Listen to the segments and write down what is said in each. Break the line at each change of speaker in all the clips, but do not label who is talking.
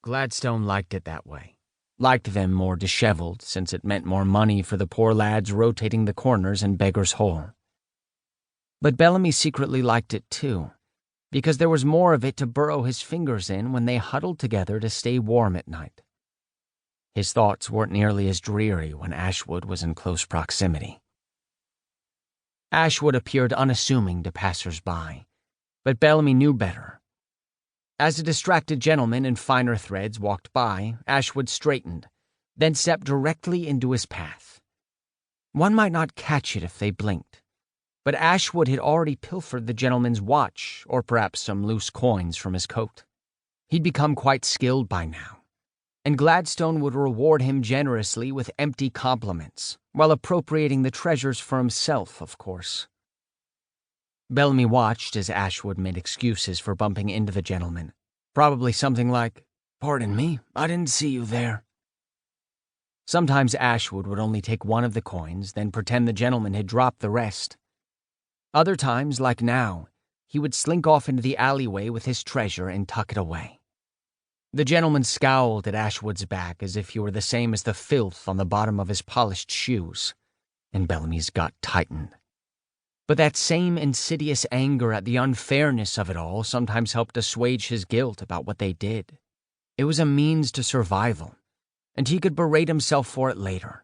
Gladstone liked it that way. Liked them more disheveled, since it meant more money for the poor lads rotating the corners in Beggar's Hole. But Bellamy secretly liked it too, because there was more of it to burrow his fingers in when they huddled together to stay warm at night. His thoughts weren't nearly as dreary when Ashwood was in close proximity. Ashwood appeared unassuming to passers-by, but Bellamy knew better. As a distracted gentleman in finer threads walked by, Ashwood straightened, then stepped directly into his path. One might not catch it if they blinked, but Ashwood had already pilfered the gentleman's watch, or perhaps some loose coins from his coat. He'd become quite skilled by now, and Gladstone would reward him generously with empty compliments, while appropriating the treasures for himself, of course. Bellamy watched as Ashwood made excuses for bumping into the gentleman, probably something like, "Pardon me, I didn't see you there." Sometimes Ashwood would only take one of the coins, then pretend the gentleman had dropped the rest. Other times, like now, he would slink off into the alleyway with his treasure and tuck it away. The gentleman scowled at Ashwood's back as if he were the same as the filth on the bottom of his polished shoes, and Bellamy's gut tightened. But that same insidious anger at the unfairness of it all sometimes helped assuage his guilt about what they did. It was a means to survival, and he could berate himself for it later.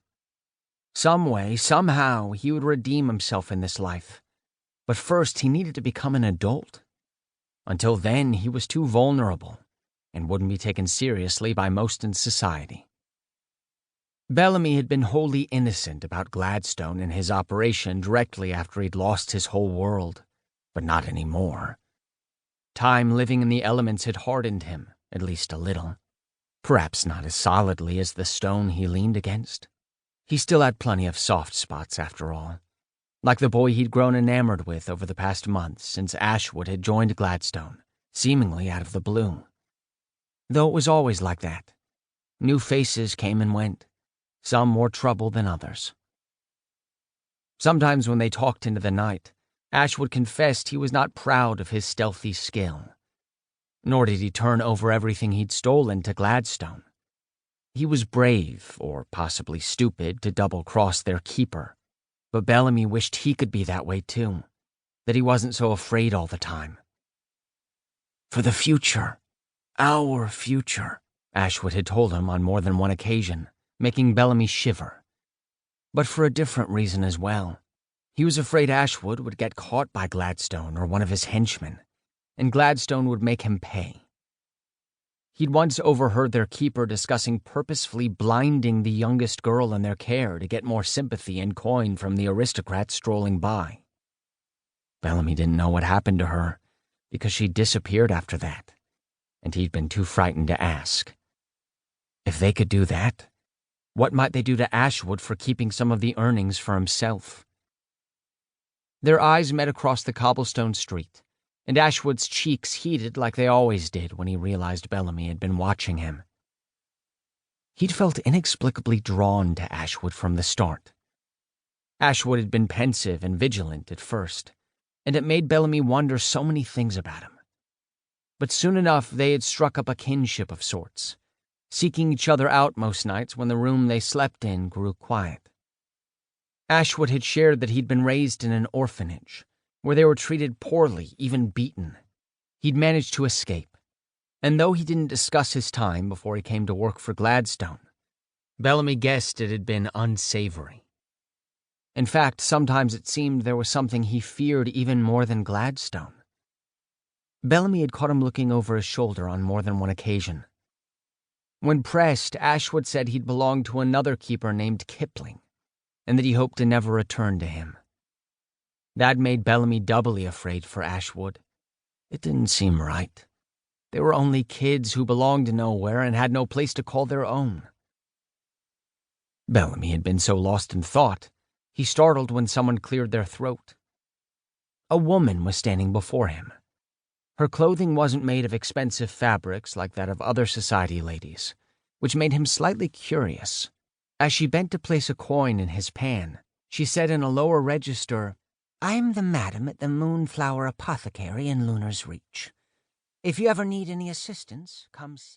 Some way, somehow, he would redeem himself in this life. But first, he needed to become an adult. Until then, he was too vulnerable and wouldn't be taken seriously by most in society. Bellamy had been wholly innocent about Gladstone and his operation directly after he'd lost his whole world, but not anymore. Time living in the elements had hardened him, at least a little. Perhaps not as solidly as the stone he leaned against. He still had plenty of soft spots, after all, like the boy he'd grown enamored with over the past months since Ashwood had joined Gladstone, seemingly out of the blue. Though it was always like that. New faces came and went, some more trouble than others. Sometimes when they talked into the night, Ashwood confessed he was not proud of his stealthy skill. Nor did he turn over everything he'd stolen to Gladstone. He was brave, or possibly stupid, to double-cross their keeper, but Bellamy wished he could be that way too, that he wasn't so afraid all the time. "For the future, our future," Ashwood had told him on more than one occasion, making Bellamy shiver. But for a different reason as well. He was afraid Ashwood would get caught by Gladstone or one of his henchmen, and Gladstone would make him pay. He'd once overheard their keeper discussing purposefully blinding the youngest girl in their care to get more sympathy and coin from the aristocrats strolling by. Bellamy didn't know what happened to her, because she disappeared after that, and he'd been too frightened to ask. If they could do that, what might they do to Ashwood for keeping some of the earnings for himself? Their eyes met across the cobblestone street, and Ashwood's cheeks heated like they always did when he realized Bellamy had been watching him. He'd felt inexplicably drawn to Ashwood from the start. Ashwood had been pensive and vigilant at first, and it made Bellamy wonder so many things about him. But soon enough they had struck up a kinship of sorts, seeking each other out most nights when the room they slept in grew quiet. Ashwood had shared that he'd been raised in an orphanage, where they were treated poorly, even beaten. He'd managed to escape, and though he didn't discuss his time before he came to work for Gladstone, Bellamy guessed it had been unsavory. In fact, sometimes it seemed there was something he feared even more than Gladstone. Bellamy had caught him looking over his shoulder on more than one occasion. When pressed, Ashwood said he'd belonged to another keeper named Kipling, and that he hoped to never return to him. That made Bellamy doubly afraid for Ashwood. It didn't seem right. They were only kids who belonged nowhere and had no place to call their own. Bellamy had been so lost in thought, he startled when someone cleared their throat. A woman was standing before him. Her clothing wasn't made of expensive fabrics like that of other society ladies, which made him slightly curious. As she bent to place a coin in his pan, she said in a lower register, "I'm the madam at the Moonflower Apothecary in Lunar's Reach. If you ever need any assistance, come see."